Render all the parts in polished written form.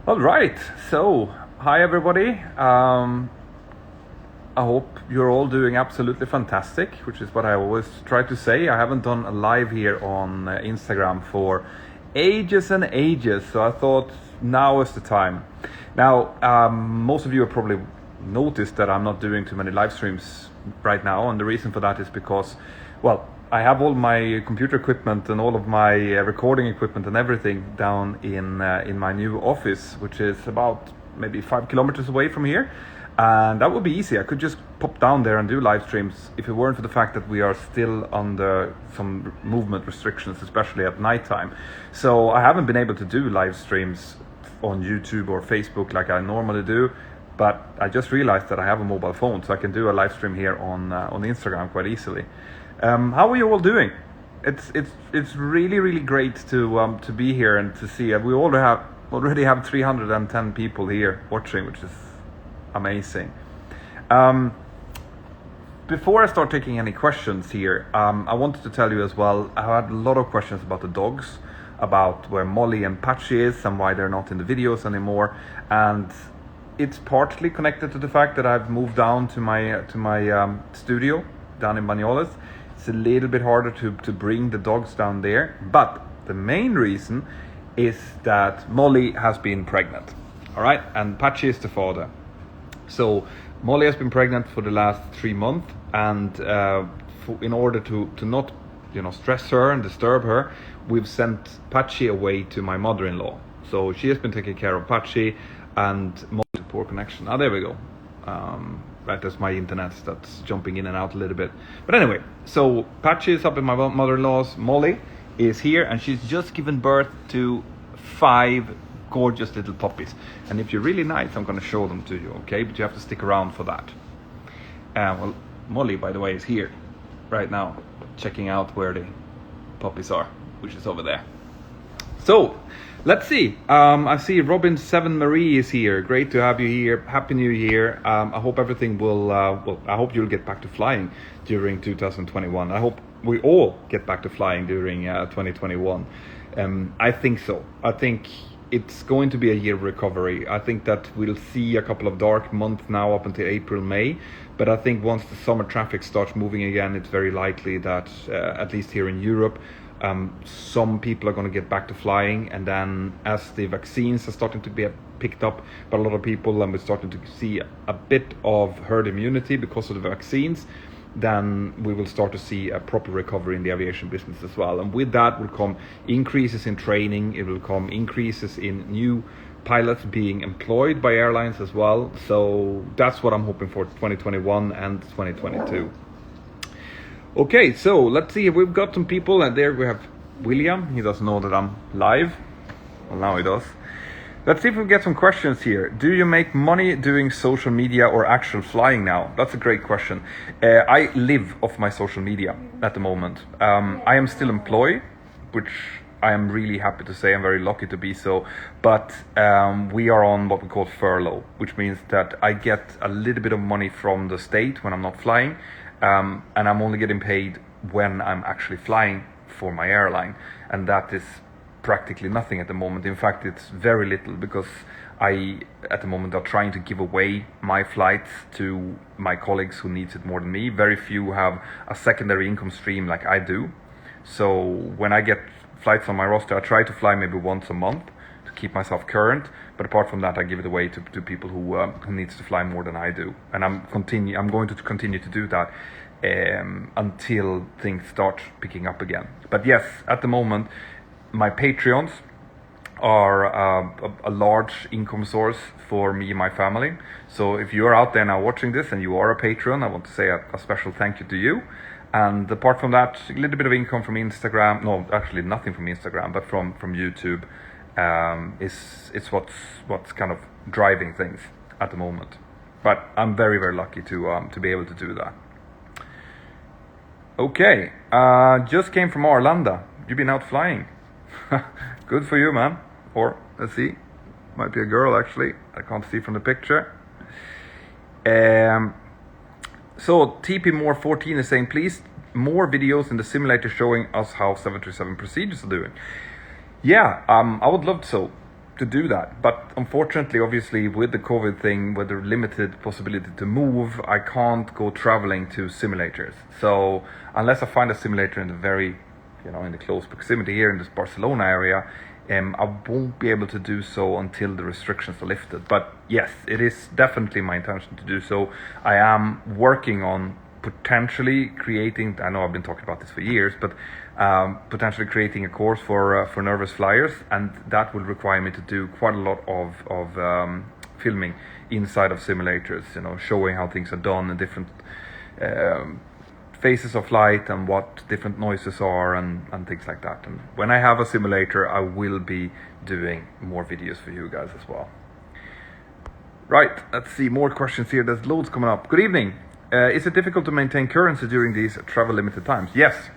All right. So, hi everybody. I hope you're all doing absolutely fantastic, which is what I always try to say. I haven't done a live here on Instagram for ages and ages, so I thought now is the time. Now, most of you have probably noticed that I'm not doing too many live streams right now, and the reason for that is because, well, I have all my computer equipment and all of my recording equipment and everything down in my new office, which is about maybe 5 kilometers away from here. And that would be easy. I could just pop down there and do live streams if it weren't for the fact that we are still under some movement restrictions, especially at nighttime. So I haven't been able to do live streams on YouTube or Facebook like I normally do. But I just realized that I have a mobile phone, so I can do a live stream here on Instagram quite easily. How are you all doing? It's really great to be here and to see. We already have 310 people here watching, which is amazing. Before I start taking any questions here, I wanted to tell you as well, I had a lot of questions about the dogs, about where Molly and Patchy is and why they're not in the videos anymore. And it's partly connected to the fact that I've moved down to my studio down in Banyoles. It's a little bit harder to bring the dogs down there. But the main reason is that Molly has been pregnant. All right, and Patchy is the father. So Molly has been pregnant for the last 3 months, and in order to not stress her and disturb her, we've sent Patchy away to my mother-in-law. So she has been taking care of Patchy, and Molly's poor connection. There we go. Right, that's my internet that's jumping in and out a little bit. But anyway, so Patchy is up in my mother-in-law's. Molly is here, and she's just given birth to 5 gorgeous little puppies. And if you're really nice, I'm going to show them to you, okay? But you have to stick around for that. Well, Molly, by the way, is here right now, checking out where the puppies are, which is over there. So, let's see. I see Robin 7 Marie is here. Great to have you here. Happy New Year. I hope everything will, I hope you'll get back to flying during 2021. I hope we all get back to flying during 2021. I think so. I think it's going to be a year of recovery. I think that we'll see a couple of dark months now up until April, May. But I think once the summer traffic starts moving again, it's very likely that, at least here in Europe, some people are going to get back to flying. And then as the vaccines are starting to be picked up by a lot of people, and we're starting to see a bit of herd immunity because of the vaccines, then we will start to see a proper recovery in the aviation business as well. And with that will come increases in training. It will come increases in new pilots being employed by airlines as well. So that's what I'm hoping for 2021 and 2022. Okay, so let's see. We've got some people, and there we have William. He doesn't know that I'm live. Well, now he does. Let's see if we get some questions here. Do you make money doing social media or actual flying now? That's a great question. I live off my social media at the moment. I am still employed, which I am really happy to say. I'm very lucky to be so. But we are on what we call furlough, which means that I get a little bit of money from the state when I'm not flying. And I'm only getting paid when I'm actually flying for my airline. And that is practically nothing at the moment. In fact, it's very little, because I at the moment are trying to give away my flights to my colleagues who needs it more than me. Very few have a secondary income stream like I do. So when I get flights on my roster, I try to fly maybe once a month to keep myself current. But apart from that, I give it away to people who needs to fly more than I do. And I'm going to continue to do that until things start picking up again. But yes, at the moment, my Patreons are a large income source for me and my family. So if you're out there now watching this and you are a patron, I want to say a special thank you to you. And apart from that, a little bit of income from Instagram. No, actually nothing from Instagram, but from YouTube. It's what's kind of driving things at the moment. But I'm very lucky to be able to do that. Okay, just came from Arlanda. You've been out flying. Good for you, man. Or let's see, might be a girl actually. I can't see from the picture. So TP More 14 is saying, please more videos in the simulator showing us how 737 procedures are doing. Yeah, I would love so. do that. But unfortunately, obviously, with the COVID thing, with the limited possibility to move, I can't go traveling to simulators. So unless I find a simulator in the very, in the close proximity here in this Barcelona area, I won't be able to do so until the restrictions are lifted. But yes, it is definitely my intention to do so. I am working on potentially creating, I know I've been talking about this for years, but potentially creating a course for nervous flyers, and that will require me to do quite a lot of filming inside of simulators, showing how things are done in different phases of flight and what different noises are and things like that. And when I have a simulator, I will be doing more videos for you guys as well. Right, let's see more questions here. There's loads coming up. Good evening. Is it difficult to maintain currency during these travel limited times? Yes,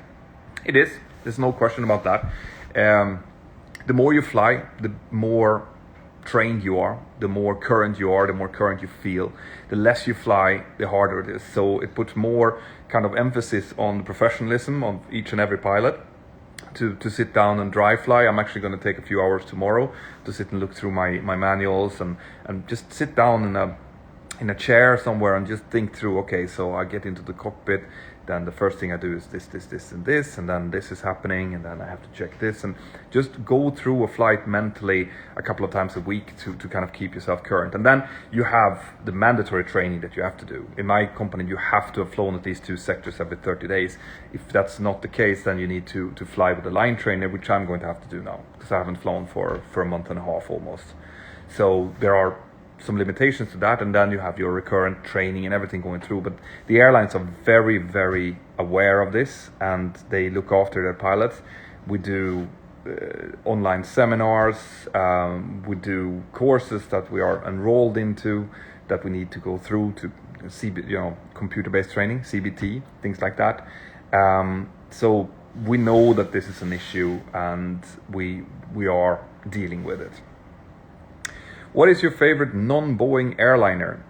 it is. There's no question about that. The more you fly, the more trained you are, the more current you are, the more current you feel. The less you fly, the harder it is. So it puts more kind of emphasis on the professionalism of each and every pilot to sit down and dry fly. I'm actually going to take a few hours tomorrow to sit and look through my manuals and just sit down in a chair somewhere and just think through, okay, so I get into the cockpit, then the first thing I do is this, and then this is happening, and then I have to check this, and just go through a flight mentally a couple of times a week to kind of keep yourself current. And then you have the mandatory training that you have to do. In my company, you have to have flown at least 2 sectors every 30 days. If that's not the case, then you need to fly with a line trainer, which I'm going to have to do now, because I haven't flown for a month and a half almost. So there are some limitations to that, and then you have your recurrent training and everything going through. But the airlines are very, very aware of this, and they look after their pilots. We do online seminars, we do courses that we are enrolled into that we need to go through to computer-based training, CBT, things like that. So we know that this is an issue, and we are dealing with it. What is your favorite non-Boeing airliner?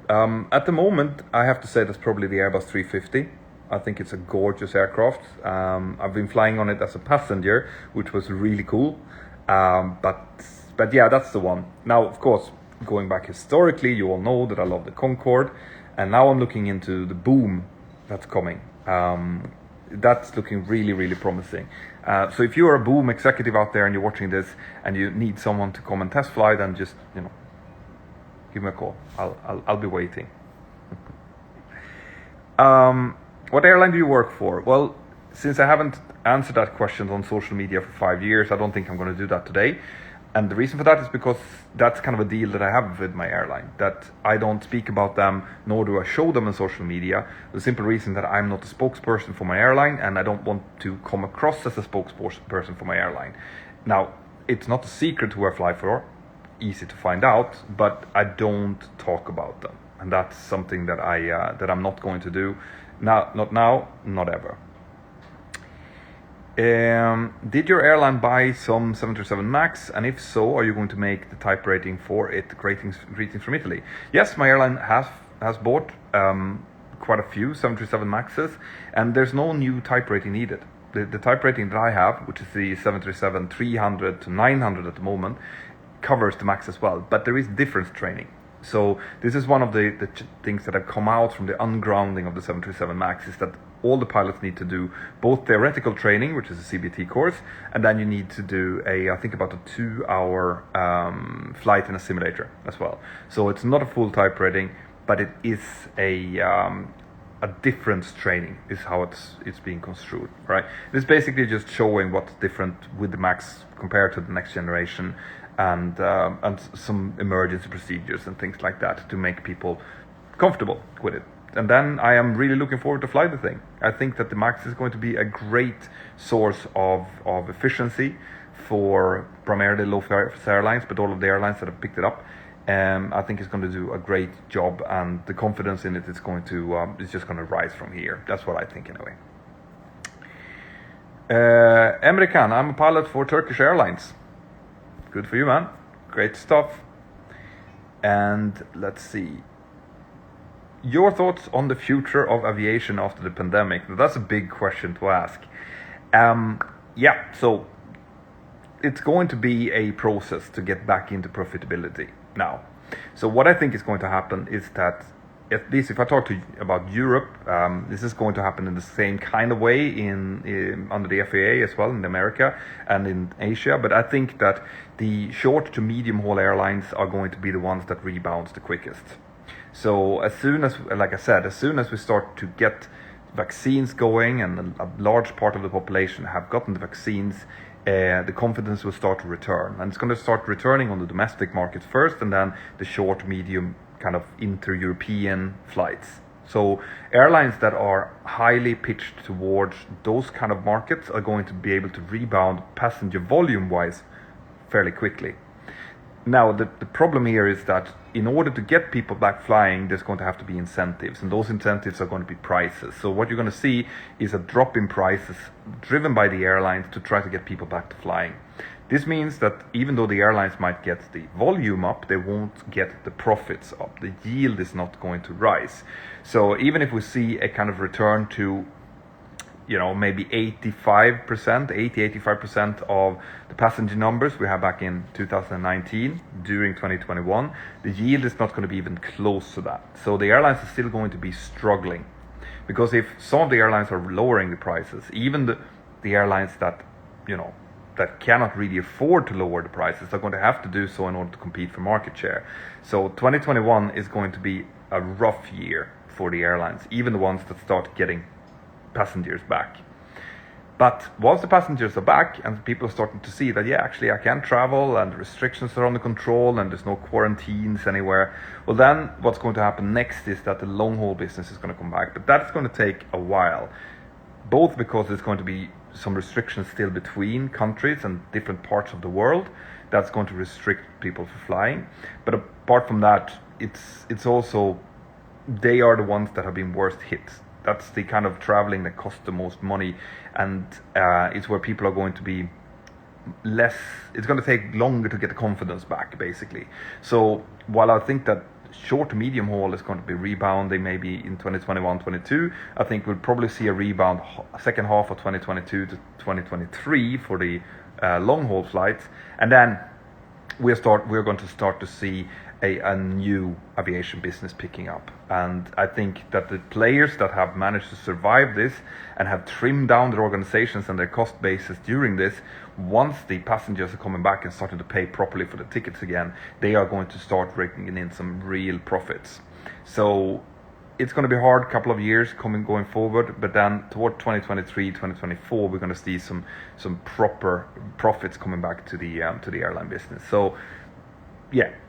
At the moment, I have to say that's probably the Airbus 350. I think it's a gorgeous aircraft. I've been flying on it as a passenger, which was really cool. But yeah, that's the one. Now, of course, going back historically, you all know that I love the Concorde. And now I'm looking into the Boom that's coming. That's looking really, really promising. So if you're a Boom executive out there and you're watching this and you need someone to come and test fly, then just, give me a call. I'll be waiting. What airline do you work for? Well, since I haven't answered that question on social media for 5 years, I don't think I'm going to do that today. And the reason for that is because that's kind of a deal that I have with my airline, that I don't speak about them, nor do I show them on social media. The simple reason that I'm not a spokesperson for my airline, and I don't want to come across as a spokesperson for my airline. Now, it's not a secret who I fly for, easy to find out, but I don't talk about them. And that's something that I'm not going to do. Not now, not ever. Did your airline buy some 737 MAX? And if so, are you going to make the type rating for it? Greetings from Italy. Yes, my airline has bought quite a few 737 MAXes, and there's no new type rating needed. The type rating that I have, which is the 737-300 to 900 at the moment, covers the MAX as well, but there is difference training. So this is one of the things that have come out from the ungrounding of the 737 MAX, is that all the pilots need to do both theoretical training, which is a CBT course, and then you need to do I think about a 2-hour flight in a simulator as well. So it's not a full type rating, but it is a difference training is how it's being construed, right? It's basically just showing what's different with the MAX compared to the next generation, and some emergency procedures and things like that to make people comfortable with it. And then I am really looking forward to fly the thing. I think that the MAX is going to be a great source of efficiency for primarily low-fare airlines, but all of the airlines that have picked it up. I think it's going to do a great job, and the confidence in it is going to is just going to rise from here. That's what I think anyway. Emre Khan, I'm a pilot for Turkish Airlines. Good for you, man. Great stuff. And let's see. Your thoughts on the future of aviation after the pandemic? Now, that's a big question to ask. So it's going to be a process to get back into profitability now. So what I think is going to happen is that, at least if I talk about Europe, this is going to happen in the same kind of way under the FAA as well in America and in Asia. But I think that the short to medium haul airlines are going to be the ones that rebounds the quickest. So as soon as, like I said, as soon as we start to get vaccines going and a large part of the population have gotten the vaccines, the confidence will start to return. And it's going to start returning on the domestic market first, and then the short, medium, kind of inter-European flights. So airlines that are highly pitched towards those kind of markets are going to be able to rebound passenger volume-wise fairly quickly. Now, the problem here is that in order to get people back flying, there's going to have to be incentives, and those incentives are going to be prices. So what you're going to see is a drop in prices driven by the airlines to try to get people back to flying. This means that even though the airlines might get the volume up, they won't get the profits up. The yield is not going to rise. So even if we see a kind of return to, maybe 85% of the passenger numbers we had back in 2019 during 2021, the yield is not going to be even close to that. So the airlines are still going to be struggling, because if some of the airlines are lowering the prices, even the airlines that that cannot really afford to lower the prices are going to have to do so in order to compete for market share. So 2021 is going to be a rough year for the airlines, even the ones that start getting passengers back. But once the passengers are back and people are starting to see that, actually I can travel and restrictions are under control and there's no quarantines anywhere, well, then what's going to happen next is that the long haul business is going to come back. But that's going to take a while, both because there's going to be some restrictions still between countries and different parts of the world that's going to restrict people from flying. But apart from that, it's also, they are the ones that have been worst hit. That's the kind of traveling that costs the most money, and it's where people are going to be less, it's going to take longer to get the confidence back, basically. So while I think that short to medium haul is going to be rebounding maybe in 2021-22, I think we'll probably see a rebound second half of 2022 to 2023 for the long haul flights, and then we're going to start to see a new aviation business picking up. And I think that the players that have managed to survive this and have trimmed down their organizations and their cost bases during this, once the passengers are coming back and starting to pay properly for the tickets again, they are going to start raking in some real profits. So it's going to be a hard couple of years going forward, but then toward 2023, 2024, we're going to see some proper profits coming back to the airline business. So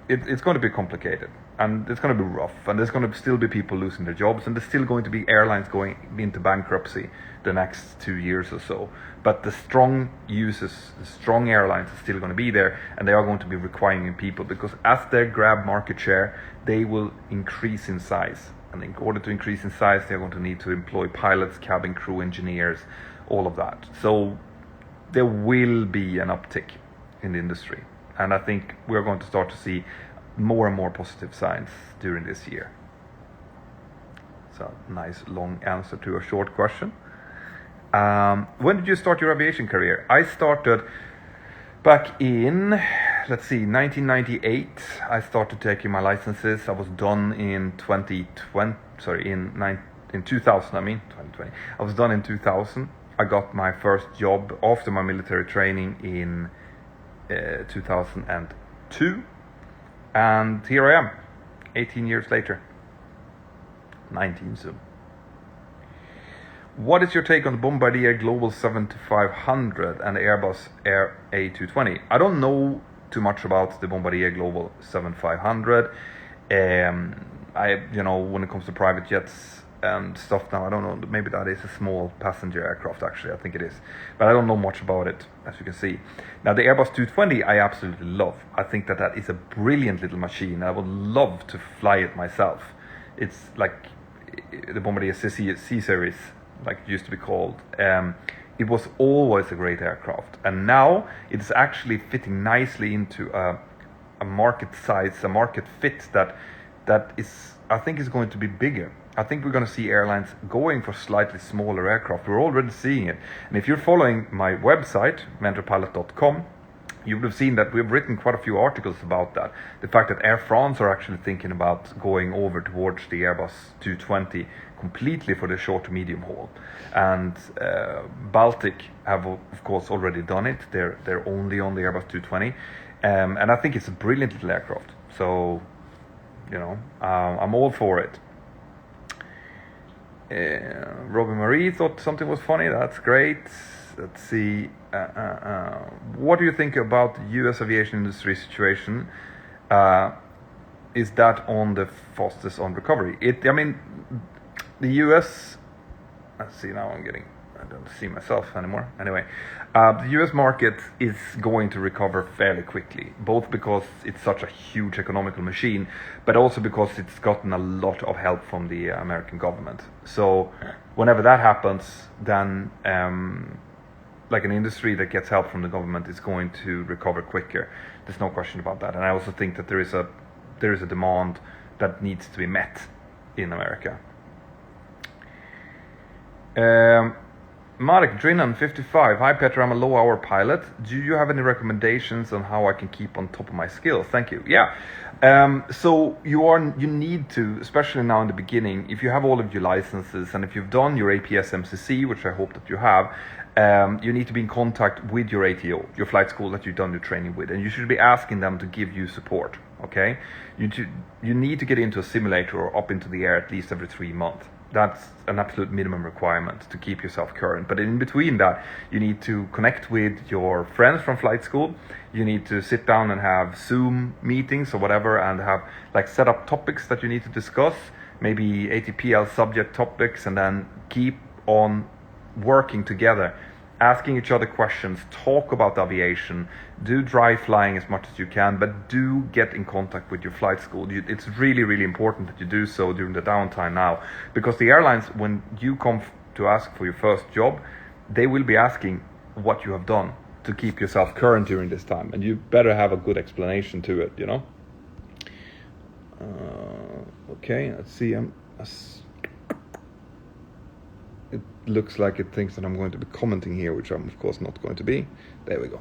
it's going to be complicated, and it's going to be rough, and there's going to still be people losing their jobs, and there's still going to be airlines going into bankruptcy the next 2 years or so. But the strong airlines are still going to be there, and they are going to be requiring people, because as they grab market share, they will increase in size. And in order to increase in size, they're going to need to employ pilots, cabin crew, engineers, all of that. So there will be an uptick in the industry. And I think we're going to start to see more and more positive signs during this year. So, nice long answer to a short question. When did you start your aviation career? I started back in, 1998. I started taking my licenses. I was done in 2020. In 2000. 2020. I was done in 2000. I got my first job after my military training in 2002, and here I am 18 years later, 19 soon. What is your take on the Bombardier Global 7500 and the Airbus Air A220? I don't know too much about the Bombardier Global 7500. When it comes to private jets and stuff now, I don't know, maybe that is a small passenger aircraft, actually, I think it is, but I don't know much about it, as you can see. Now the Airbus 220 I absolutely love. I think that is a brilliant little machine. I would love to fly it myself. It's like the Bombardier C series, like it used to be called. It was always a great aircraft, and now it's actually fitting nicely into a market size, a market fit that is, I think, is going to be bigger. I think we're going to see airlines going for slightly smaller aircraft. We're already seeing it. And if you're following my website, mentorpilot.com, you would have seen that we've written quite a few articles about that. The fact that Air France are actually thinking about going over towards the Airbus 220 completely for the short to medium haul. And Baltic have, of course, already done it. They're only on the Airbus 220. And I think it's a brilliant little aircraft. So, I'm all for it. Robin Marie thought something was funny. That's great. Let's see. What do you think about the U.S. aviation industry situation? Is that on the fastest on recovery? The U.S. Let's see. Now I don't see myself anymore. Anyway, the U.S. market is going to recover fairly quickly, both because it's such a huge economical machine, but also because it's gotten a lot of help from the American government. So whenever that happens, then like an industry that gets help from the government is going to recover quicker. There's no question about that. And I also think that there is a demand that needs to be met in America. Marek Drinan, 55. Hi Petter, I'm a low hour pilot. Do you have any recommendations on how I can keep on top of my skills? Thank you. Yeah. So you need to, especially now in the beginning, if you have all of your licenses and if you've done your APS MCC, which I hope that you have, you need to be in contact with your ATO, your flight school that you've done your training with, and you should be asking them to give you support. Okay, you need to get into a simulator or up into the air at least every 3 months. That's an absolute minimum requirement to keep yourself current. But in between that, you need to connect with your friends from flight school. You need to sit down and have Zoom meetings or whatever, and have set up topics that you need to discuss, maybe ATPL subject topics, and then keep on working together, asking each other questions, talk about aviation, do dry flying as much as you can, but do get in contact with your flight school. It's really, really important that you do so during the downtime now, because the airlines, when you come to ask for your first job, they will be asking what you have done to keep yourself current during this time, and you better have a good explanation to it, Okay, let's see. It looks like it thinks that I'm going to be commenting here, which I'm of course not going to be. There we go.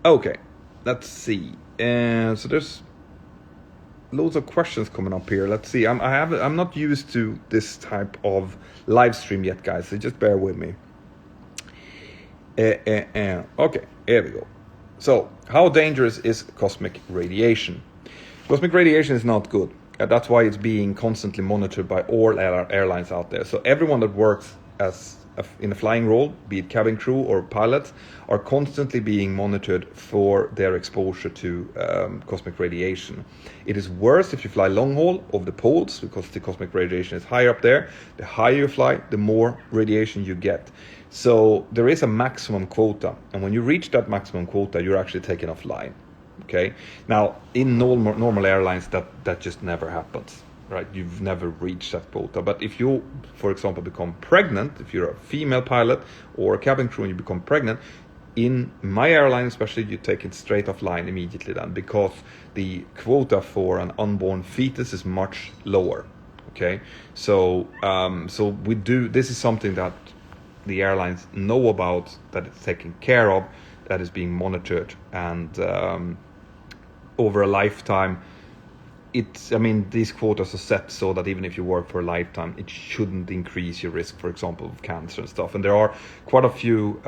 Okay, let's see. So there's loads of questions coming up here. Let's see. I'm not used to this type of live stream yet, guys. So just bear with me. Okay, here we go. So, how dangerous is cosmic radiation? Cosmic radiation is not good. That's why it's being constantly monitored by all airlines out there. So everyone that works in a flying role, be it cabin crew or pilots, are constantly being monitored for their exposure to cosmic radiation. It is worse if you fly long haul over the poles, because the cosmic radiation is higher up there. The higher you fly, the more radiation you get. So there is a maximum quota, and when you reach that maximum quota, you're actually taken offline. Okay. Now, in normal airlines, that just never happens, right? You've never reached that quota. But if you, for example, become pregnant, if you're a female pilot or a cabin crew and you become pregnant, in my airline especially, you take it straight offline immediately then, because the quota for an unborn fetus is much lower. Okay. So this is something that the airlines know about, that it's taken care of, that is being monitored, and over a lifetime, these quotas are set so that even if you work for a lifetime, it shouldn't increase your risk, for example, of cancer and stuff. And there are quite a few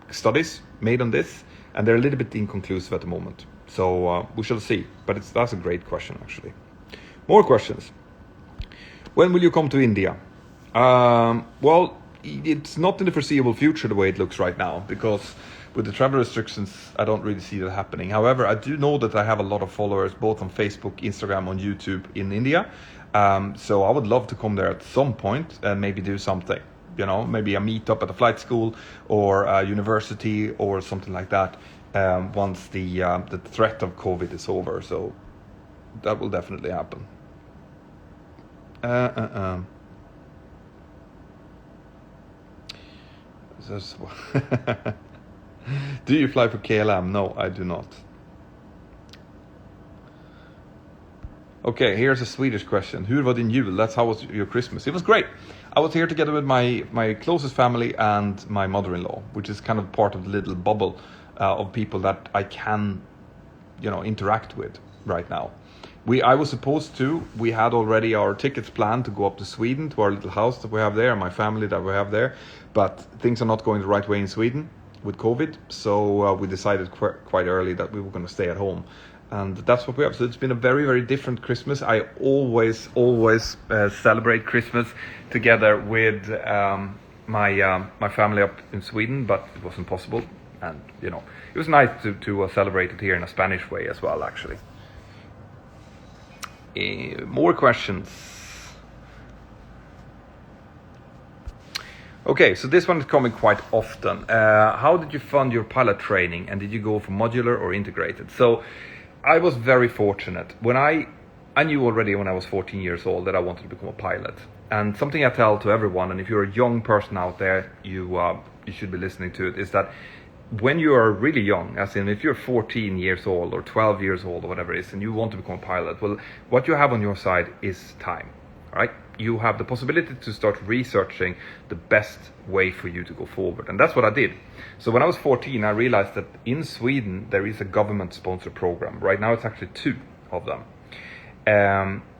studies made on this, and they're a little bit inconclusive at the moment. So we shall see. But that's a great question, actually. More questions. When will you come to India? Well, it's not in the foreseeable future the way it looks right now, because with the travel restrictions, I don't really see that happening. However, I do know that I have a lot of followers both on Facebook, Instagram, on YouTube in India. So I would love to come there at some point and maybe do something. Maybe a meetup at a flight school or a university or something like that. Once the threat of COVID is over, so that will definitely happen. Do you fly for KLM? No, I do not. Okay, here's a Swedish question. Hur var din jul? That's how was your Christmas? It was great. I was here together with my closest family and my mother-in-law, which is kind of part of the little bubble of people that I can, interact with right now. I was supposed to. We had already our tickets planned to go up to Sweden to our little house that we have there, my family that we have there. But things are not going the right way in Sweden with COVID, so we decided quite early that we were going to stay at home. And that's what we have. So it's been a very, very different Christmas. I always celebrate Christmas together with my family up in Sweden, but it wasn't possible. And it was nice to celebrate it here in a Spanish way as well, actually. More questions. Okay, so this one is coming quite often. How did you fund your pilot training, and did you go for modular or integrated? So I was very fortunate. When I knew already when I was 14 years old that I wanted to become a pilot. And something I tell to everyone, and if you're a young person out there, you should be listening to it, is that when you are really young, as in if you're 14 years old or 12 years old or whatever it is, and you want to become a pilot, well, what you have on your side is time, right? You have the possibility to start researching the best way for you to go forward. And that's what I did. So when I was 14, I realized that in Sweden, there is a government-sponsored program. Right now, it's actually 2 of them.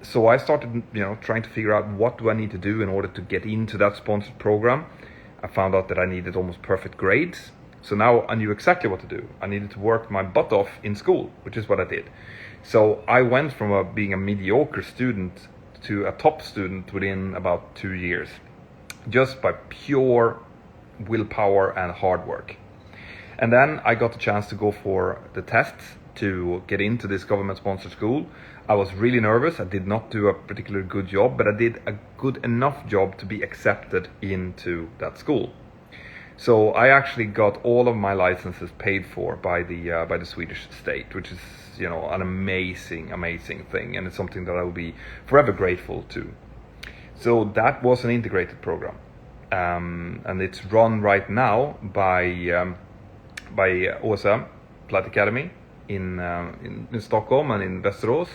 So I started, trying to figure out what do I need to do in order to get into that sponsored program. I found out that I needed almost perfect grades. So now I knew exactly what to do. I needed to work my butt off in school, which is what I did. So I went from being a mediocre student to a top student within about 2 years, just by pure willpower and hard work. And then I got the chance to go for the tests to get into this government-sponsored school. I was really nervous. I did not do a particularly good job, but I did a good enough job to be accepted into that school. So I actually got all of my licenses paid for by the Swedish state, which is an amazing thing, and it's something that I will be forever grateful to. So that was an integrated program, and it's run right now by OSM Flight Academy in Stockholm and in Västerås,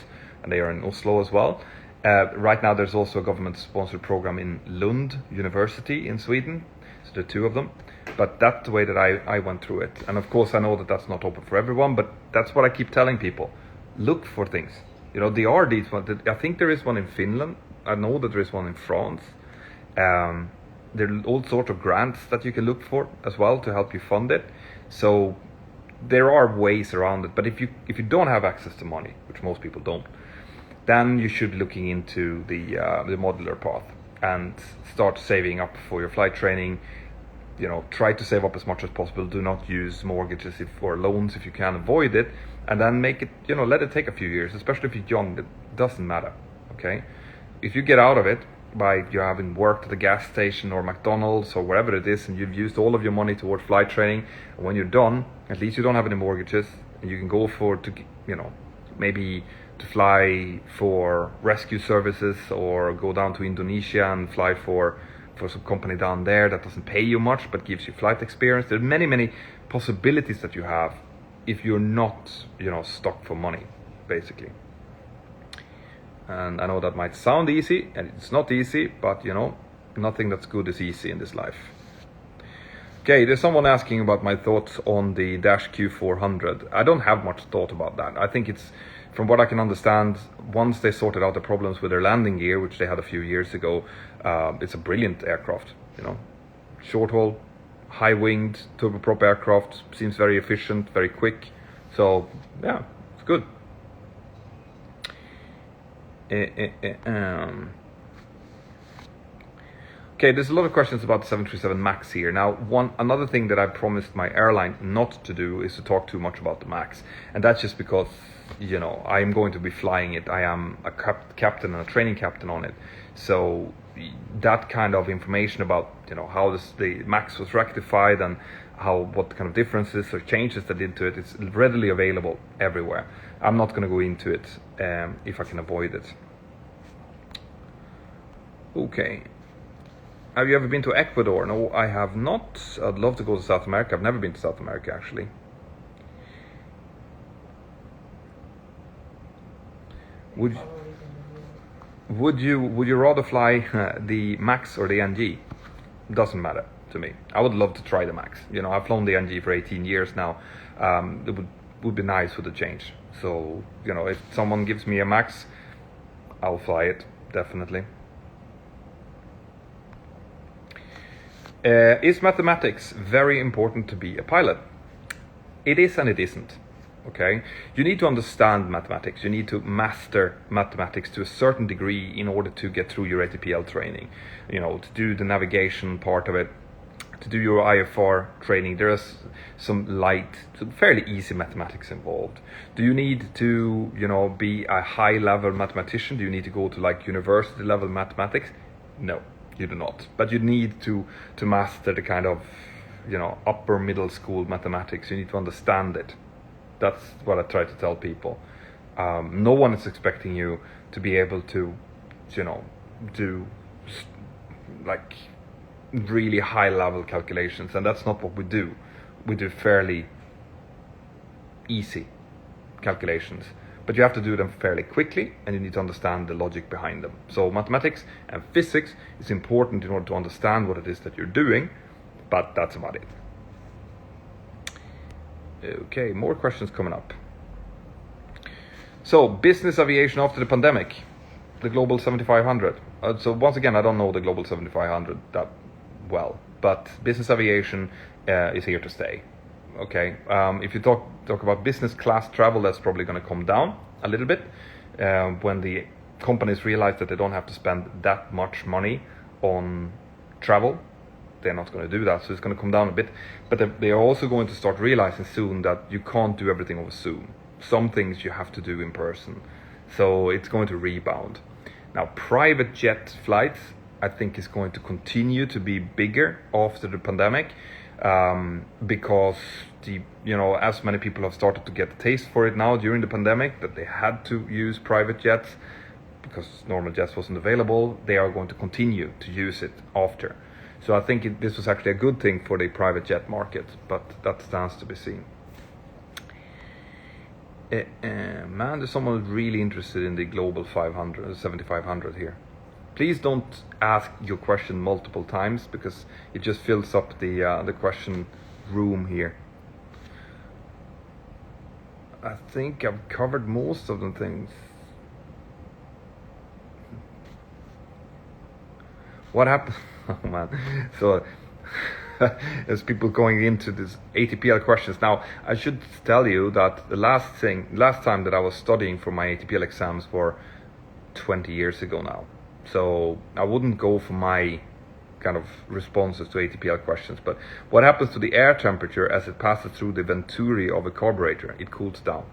and they are in Oslo as well. Right now there's also a government-sponsored program in Lund University in Sweden, so there are 2 of them. But that's the way that I went through it. And of course I know that that's not open for everyone, but that's what I keep telling people. Look for things. There are these ones. I think there is one in Finland. I know that there is one in France. There are all sorts of grants that you can look for as well to help you fund it. So there are ways around it. But if you don't have access to money, which most people don't, then you should be looking into the modular path and start saving up for your flight training. Try to save up as much as possible. Do not use mortgages or loans if you can avoid it, and then make it, let it take a few years, especially if you're young. It doesn't matter, okay? If you get out of it by you having worked at a gas station or McDonald's or wherever it is, and you've used all of your money towards flight training, and when you're done, at least you don't have any mortgages, and you can go maybe to fly for rescue services or go down to Indonesia and fly for some company down there that doesn't pay you much but gives you flight experience. There are many possibilities that you have if you're not stuck for money, basically. And I know that might sound easy, and it's not easy, but nothing that's good is easy in this life. Okay, there's someone asking about my thoughts on the Dash Q400. I don't have much thought about that. I think it's, from what I can understand, once they sorted out the problems with their landing gear, which they had a few years ago, it's a brilliant aircraft. Short haul, high winged, turboprop aircraft, seems very efficient, very quick. So yeah, it's good. Okay, there's a lot of questions about the 737 MAX here. Now, another thing that I promised my airline not to do is to talk too much about the MAX, and that's just because I am going to be flying it. I am a captain and a training captain on it, so that kind of information about how the MAX was rectified and what kind of differences or changes that did to it, it's readily available everywhere. I'm not going to go into it if I can avoid it. Okay. Have you ever been to Ecuador? No, I have not. I'd love to go to South America. I've never been to South America, actually. Would would you rather fly the Max or the NG? Doesn't matter to me. I would love to try the Max. You know, I've flown the NG for 18 years now. It would be nice with a change. So, you know, if someone gives me a Max, I'll fly it, definitely. Is mathematics very important to be a pilot? It is and it isn't. Okay, you need to understand mathematics. You need to master mathematics to a certain degree in order to get through your ATPL training. You know, to do the navigation part of it, to do your IFR training. There is some fairly easy mathematics involved. Do you need to, you know, be a high-level mathematician? Do you need to go to like university-level mathematics? No, you do not. But you need to master the kind of, you know, upper middle school mathematics. You need to understand it. That's what I try to tell people. No one is expecting you to be able to, you know, do like really high level calculations, and that's not what we do. We do fairly easy calculations, but you have to do them fairly quickly, and you need to understand the logic behind them. So mathematics and physics is important in order to understand what it is that you're doing, but that's about it. Okay, more questions coming up. So, business aviation after the pandemic, the Global 7500. So once again, I don't know the Global 7500 that well, but business aviation is here to stay. Okay, if you talk about business class travel, that's probably going to come down a little bit when the companies realize that they don't have to spend that much money on travel. They're not going to do that, so it's going to come down a bit. But they are also going to start realizing soon that you can't do everything over Zoom. Some things you have to do in person. So it's going to rebound. Now, private jet flights, I think, is going to continue to be bigger after the pandemic because as many people have started to get a taste for it now during the pandemic, that they had to use private jets because normal jets wasn't available. They are going to continue to use it after. So I think this was actually a good thing for the private jet market, but that stands to be seen. Man, there's someone really interested in the Global 7500 here. Please don't ask your question multiple times because it just fills up the question room here. I think I've covered most of the things. What happened? Oh man, so there's people going into this ATPL questions. Now, I should tell you that the last time that I was studying for my ATPL exams were 20 years ago now. So I wouldn't go for my kind of responses to ATPL questions. But what happens to the air temperature as it passes through the venturi of a carburetor? It cools down.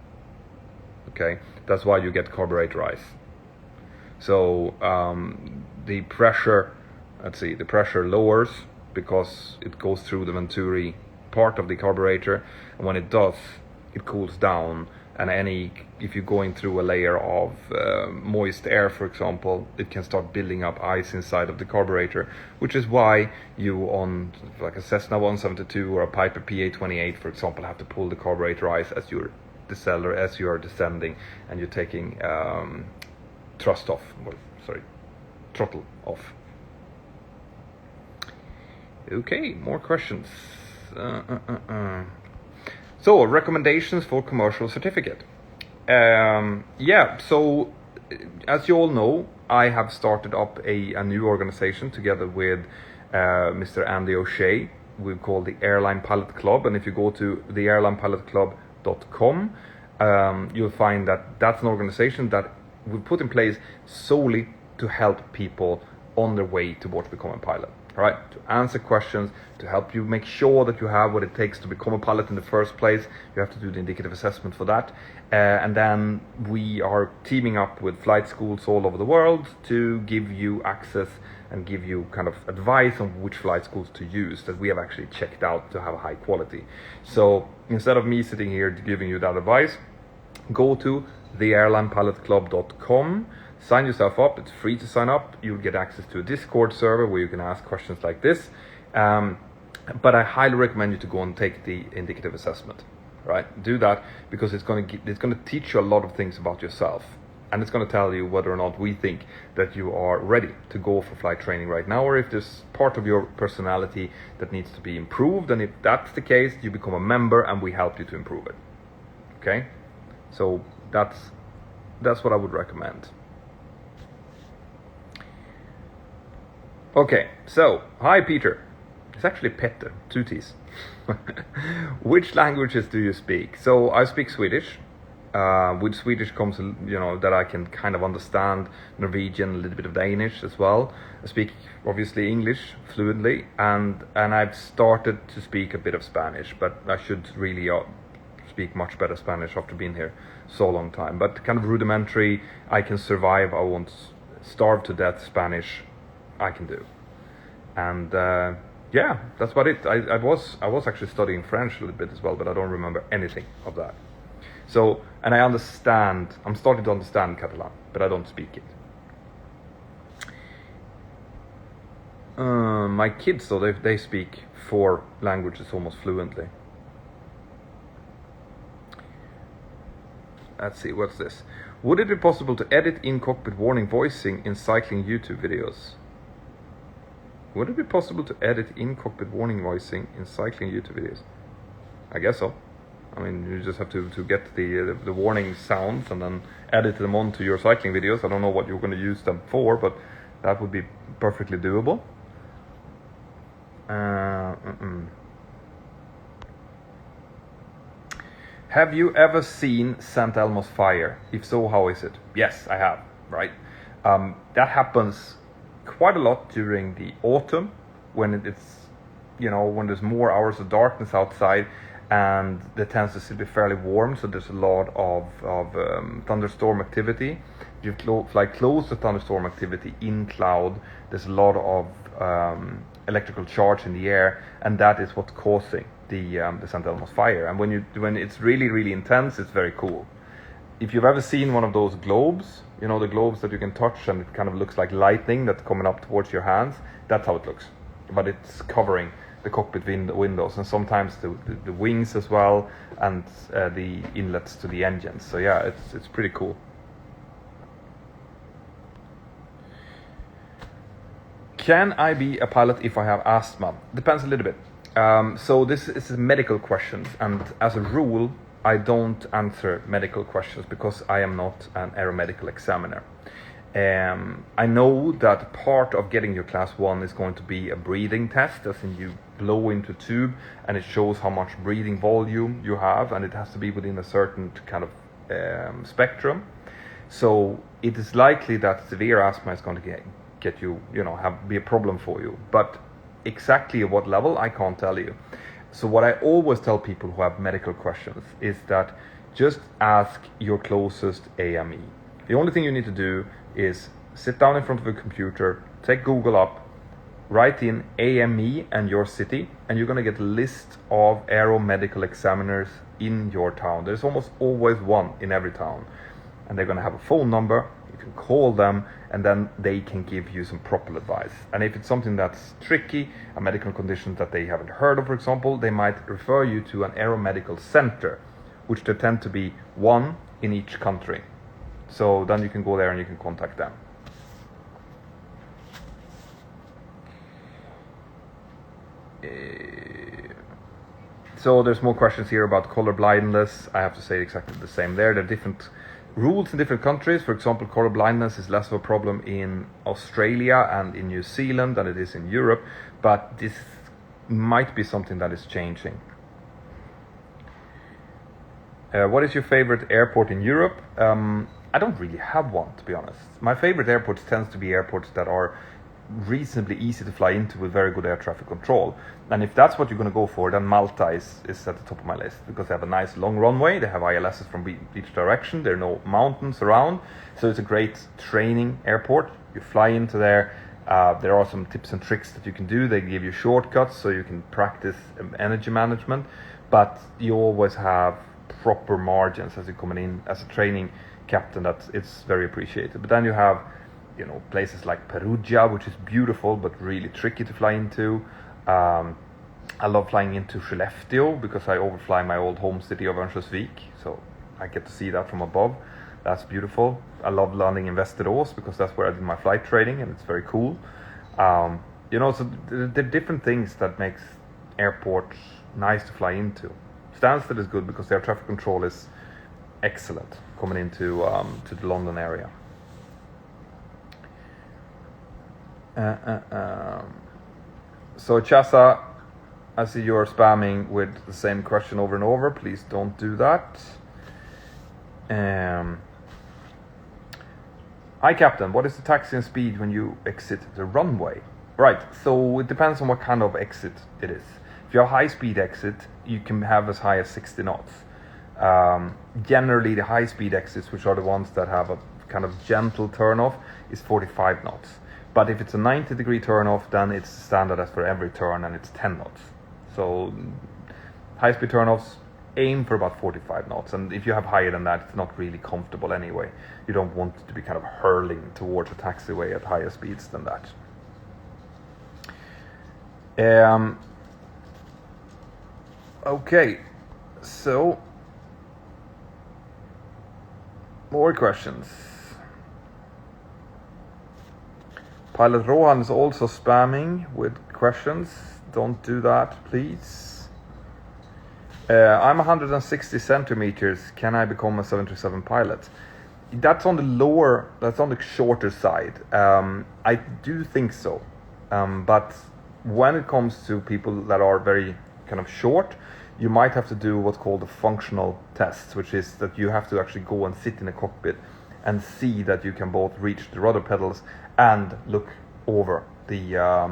Okay, that's why you get carburetor ice. So the pressure lowers because it goes through the venturi part of the carburetor, and when it does, it cools down. And if you're going through a layer of moist air, for example, it can start building up ice inside of the carburetor, which is why you on like a Cessna 172 or a Piper PA-28, for example, have to pull the carburetor ice as you are descending, and you're taking throttle off. Okay, more questions. So, recommendations for commercial certificate. So as you all know, I have started up a new organization together with Mr. Andy O'Shea. We call the Airline Pilot Club, and if you go to theairlinepilotclub.com, you'll find that that's an organization that we put in place solely to help people on their way towards becoming a pilot. All right, to answer questions, to help you make sure that you have what it takes to become a pilot in the first place. You have to do the indicative assessment for that. And then we are teaming up with flight schools all over the world to give you access and give you kind of advice on which flight schools to use that we have actually checked out to have a high quality. So instead of me sitting here giving you that advice, go to theairlinepilotclub.com. Sign yourself up. It's free to sign up. You'll get access to a Discord server where you can ask questions like this. But I highly recommend you to go and take the indicative assessment. Right? Do that because it's going to teach you a lot of things about yourself. and it's going to tell you whether or not we think that you are ready to go for flight training right now, or if there's part of your personality that needs to be improved. And if that's the case, you become a member and we help you to improve it. Okay, so that's what I would recommend. Okay, so hi Peter. It's actually Petter, 2 T's. Which languages do you speak? So I speak Swedish. With Swedish comes, that I can kind of understand Norwegian, a little bit of Danish as well. I speak obviously English fluently, and I've started to speak a bit of Spanish, but I should really speak much better Spanish after being here so long time. But kind of rudimentary, I can survive. I won't starve to death Spanish. I can do, and yeah, that's about it. I was actually studying French a little bit as well, but I don't remember anything of that. So, and I'm starting to understand Catalan, but I don't speak it. My kids, though, they speak 4 languages almost fluently. Let's see, what's this? Would it be possible to edit in-cockpit warning voicing in cycling YouTube videos? Would it be possible to edit in-cockpit warning voicing in cycling YouTube videos? I guess so. I mean, you just have to get the warning sounds and then edit them onto your cycling videos. I don't know what you're going to use them for, but that would be perfectly doable. Have you ever seen St. Elmo's fire? If so, how is it? Yes, I have, right? That happens quite a lot during the autumn when it's, when there's more hours of darkness outside, and it tends to still be fairly warm, so there's a lot of thunderstorm activity. If you fly close to thunderstorm activity in cloud, there's a lot of electrical charge in the air, and that is what's causing the St. Elmo's fire. And when it's really, really intense, it's very cool. If you've ever seen one of those globes, the globes that you can touch and it kind of looks like lightning that's coming up towards your hands, that's how it looks. But it's covering the cockpit windows and sometimes the wings as well, and the inlets to the engines. So yeah, it's pretty cool. Can I be a pilot if I have asthma? Depends a little bit. So this is medical questions, and as a rule, I don't answer medical questions because I am not an aeromedical examiner. I know that part of getting your class 1 is going to be a breathing test, as in you blow into a tube and it shows how much breathing volume you have, and it has to be within a certain kind of spectrum. So it is likely that severe asthma is going to get you, be a problem for you. But exactly at what level, I can't tell you. So what I always tell people who have medical questions is that just ask your closest AME. The only thing you need to do is sit down in front of a computer, take Google up, write in AME and your city, and you're going to get a list of aeromedical examiners in your town. There's almost always one in every town, and they're going to have a phone number. You can call them, and then they can give you some proper advice. And if it's something that's tricky, a medical condition that they haven't heard of, for example, they might refer you to an aeromedical center, which there tend to be one in each country. So then you can go there and you can contact them. So there's more questions here about color blindness. I have to say exactly the same there. There are different rules in different countries. For example, color blindness is less of a problem in Australia and in New Zealand than it is in Europe, but this might be something that is changing. What is your favorite airport in Europe? I don't really have one, to be honest. My favorite airports tends to be airports that are reasonably easy to fly into with very good air traffic control. And if that's what you're going to go for, then Malta is at the top of my list, because they have a nice long runway, they have ILSs from each direction, there are no mountains around, so it's a great training airport. You fly into there, there are some tips and tricks that you can do. They give you shortcuts so you can practice energy management, but you always have proper margins as you're coming in as a training captain. That it's very appreciated. But then you have places like Perugia, which is beautiful but really tricky to fly into. I love flying into Skellefteå because I overfly my old home city of Örnsköldsvik, so I get to see that from above. That's beautiful. I love landing in Västerås because that's where I did my flight training, and it's very cool. You know, so the different things that makes airport nice to fly into. Stansted is good because their traffic control is excellent coming into to the London area. So Chasa, I see you're spamming with the same question over and over. Please don't do that. Hi Captain, what is the taxiing speed when you exit the runway? Right, so it depends on what kind of exit it is. If you're a high-speed exit, you can have as high as 60 knots. Generally, the high-speed exits, which are the ones that have a kind of gentle turn-off, is 45 knots. But if it's a 90-degree turn-off, then it's standard as for every turn, and it's 10 knots. So high-speed turn-offs, aim for about 45 knots, and if you have higher than that, it's not really comfortable anyway. You don't want it to be kind of hurling towards a taxiway at higher speeds than that. Okay, so more questions. Pilot Rohan is also spamming with questions. Don't do that, please. I'm 160 centimeters. Can I become a 737 pilot? That's on the shorter side. I do think so. But when it comes to people that are very kind of short, you might have to do what's called a functional test, which is that you have to actually go and sit in a cockpit and see that you can both reach the rudder pedals and look over the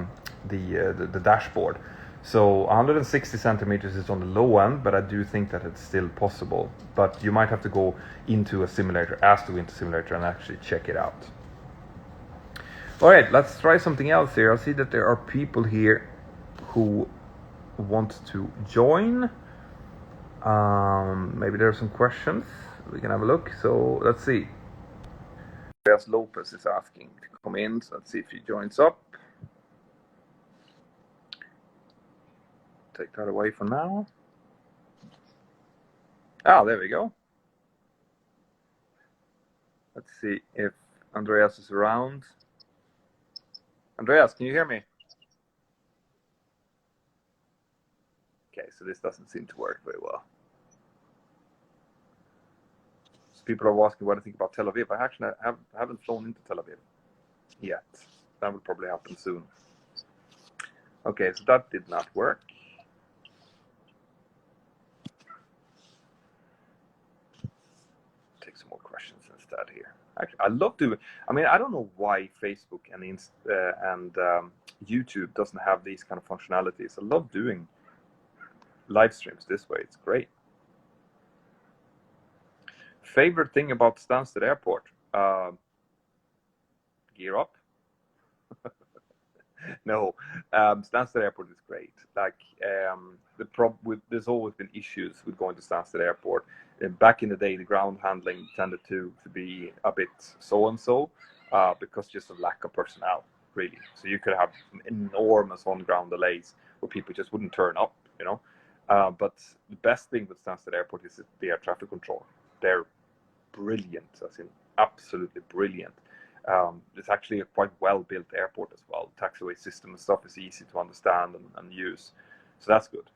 dashboard. So 160 centimeters is on the low end, but I do think that it's still possible. But you might have to go into a simulator, and actually check it out. All right, let's try something else here. I see that there are people here who want to join. Maybe there are some questions. We can have a look. So let's see. Andreas Lopez is asking to come in. So let's see if he joins up. Take that away for now. There we go. Let's see if Andreas is around. Andreas, can you hear me? Okay, so this doesn't seem to work very well. So people are asking what I think about Tel Aviv. I actually haven't flown into Tel Aviv yet. That will probably happen soon. Okay, so that did not work. Take some more questions instead here. Actually, I love to. I mean, I don't know why Facebook and YouTube doesn't have these kind of functionalities. I love doing live streams this way. It's great. Favorite thing about Stansted Airport? Gear up. No, Stansted Airport is great. Like there's always been issues with going to Stansted Airport. Back in the day, the ground handling tended to be a bit so-and-so because just of lack of personnel, really. So you could have enormous on-ground delays where people just wouldn't turn up, you know. But the best thing with Stansted Airport is the air traffic control. They're brilliant, as in absolutely brilliant. It's actually a quite well-built airport as well. The taxiway system and stuff is easy to understand and use. So that's good.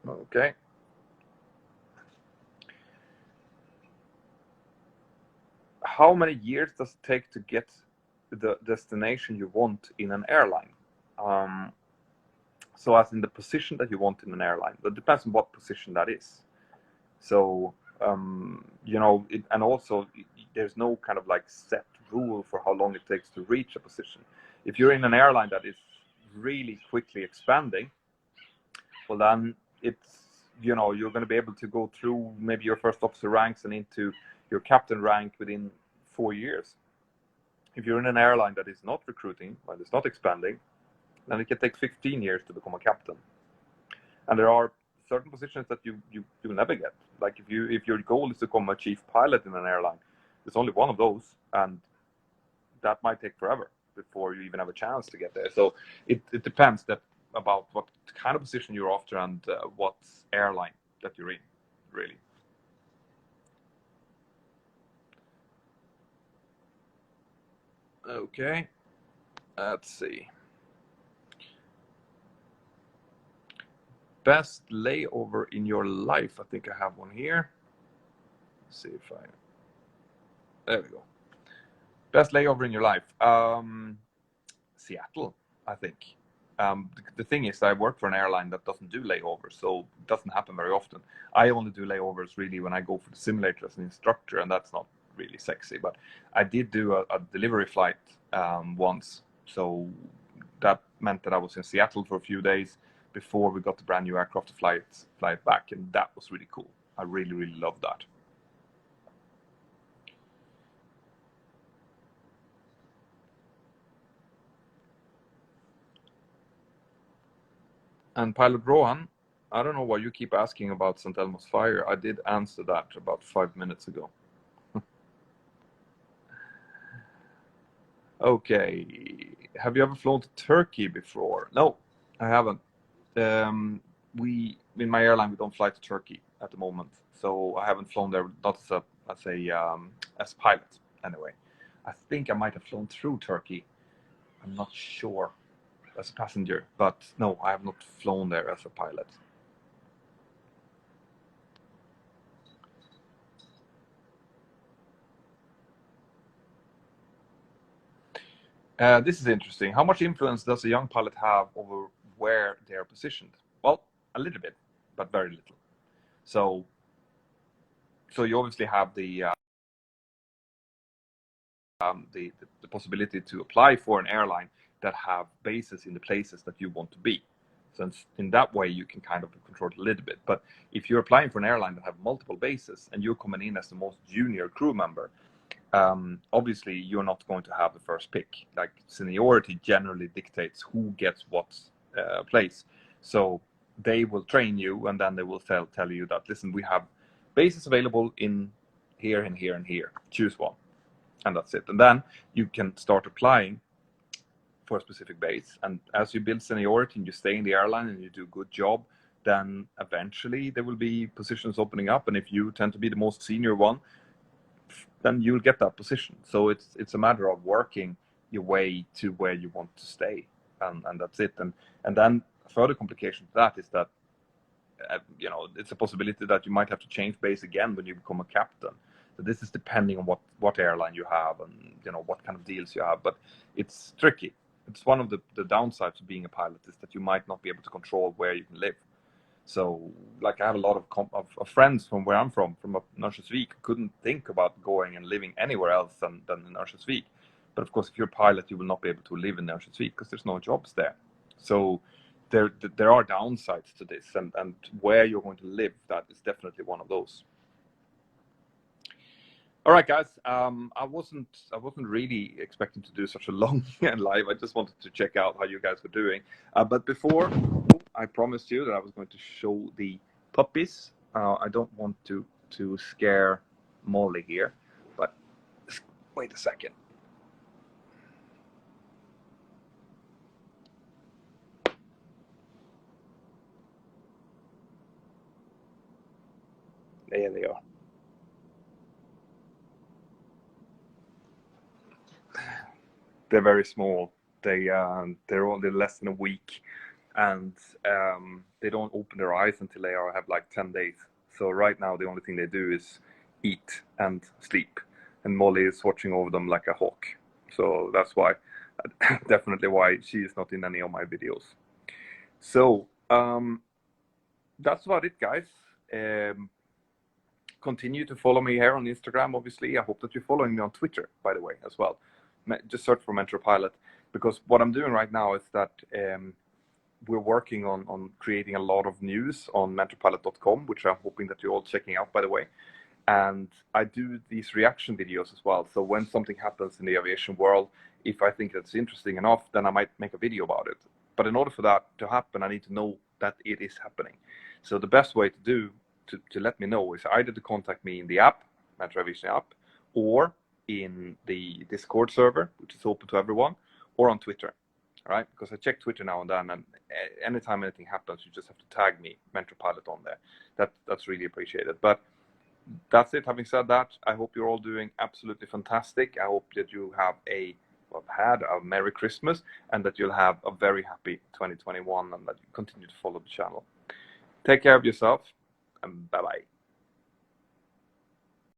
Okay. How many years does it take to get the destination you want in an airline? So as in the position that you want in an airline, that depends on what position that is. So, you know, and also there's no kind of like set rule for how long it takes to reach a position. If you're in an airline that is really quickly expanding, well then it's, you know, you're going to be able to go through maybe your first officer ranks and into your captain rank within 4 years. If you're in an airline that is not recruiting, but it's not expanding, then it can take 15 years to become a captain. And there are certain positions that you will never get. Like if your goal is to become a chief pilot in an airline, there's only one of those, and that might take forever before you even have a chance to get there. So it depends about what kind of position you're after and what airline that you're in, really. Okay, let's see. Best layover in your life. I think I have one here. Let's see if I... There we go. Best layover in your life. Seattle, I think. The thing is, I work for an airline that doesn't do layovers, so it doesn't happen very often. I only do layovers really when I go for the simulator as an instructor, and that's not really sexy. But I did do a delivery flight once, so that meant that I was in Seattle for a few days before we got the brand new aircraft to fly it back, and that was really cool. I really, really loved that. And Pilot Rohan, I don't know why you keep asking about St. Elmo's fire. I did answer that about 5 minutes ago. Okay. Have you ever flown to Turkey before? No, I haven't. In my airline, we don't fly to Turkey at the moment, so I haven't flown there. Not as a pilot, anyway. I think I might have flown through Turkey. I'm not sure, as a passenger, but no, I have not flown there as a pilot. This is interesting. How much influence does a young pilot have over where they are positioned? Well, a little bit, but very little. So you obviously have the possibility to apply for an airline that have bases in the places that you want to be. So in that way, you can kind of control it a little bit. But if you're applying for an airline that have multiple bases and you're coming in as the most junior crew member, obviously you're not going to have the first pick. Like, seniority generally dictates who gets what place. So they will train you, and then they will tell you that, listen, we have bases available in here and here and here. Choose one. And that's it. And then you can start applying for a specific base. And as you build seniority and you stay in the airline and you do a good job, then eventually there will be positions opening up. And if you tend to be the most senior one, then you'll get that position. So it's a matter of working your way to where you want to stay. And that's it. And then a further complication to that is that, it's a possibility that you might have to change base again when you become a captain. So this is depending on what airline you have and what kind of deals you have. But it's tricky. It's one of the downsides of being a pilot is that you might not be able to control where you can live. So, like, I have a lot of friends from where I'm from Örnsköldsvik, who couldn't think about going and living anywhere else than in Örnsköldsvik. But of course, if you're a pilot, you will not be able to live in Örnsköldsvik because there's no jobs there. So there are downsides to this, and where you're going to live, that is definitely one of those. All right, guys. I wasn't really expecting to do such a long live. I just wanted to check out how you guys were doing. But before, I promised you that I was going to show the puppies. I don't want to scare Molly here, but wait a second. There they are. They're very small. They're only less than a week, and they don't open their eyes until they have like 10 days. So right now the only thing they do is eat and sleep, and Molly is watching over them like a hawk. So that's why, definitely why she is not in any of my videos. So that's about it, guys. Continue to follow me here on Instagram, obviously. I hope that you're following me on Twitter, by the way, as well. Just search for Mentor Pilot, because what I'm doing right now is that we're working on creating a lot of news on mentorpilot.com, which I'm hoping that you're all checking out, by the way. And I do these reaction videos as well. So when something happens in the aviation world, if I think that's interesting enough, then I might make a video about it. But in order for that to happen, I need to know that it is happening. So the best way to let me know is either to contact me in the app, Mentor Aviation app, or in the Discord server, which is open to everyone, or on Twitter. All right, because I check Twitter now and then, and anytime anything happens, you just have to tag me, Mentor Pilot, on there. That's really appreciated. But that's it. Having said that, I hope you're all doing absolutely fantastic. I hope that you have had a Merry Christmas, and that you'll have a very happy 2021, and that you continue to follow the channel. Take care of yourself, and bye bye.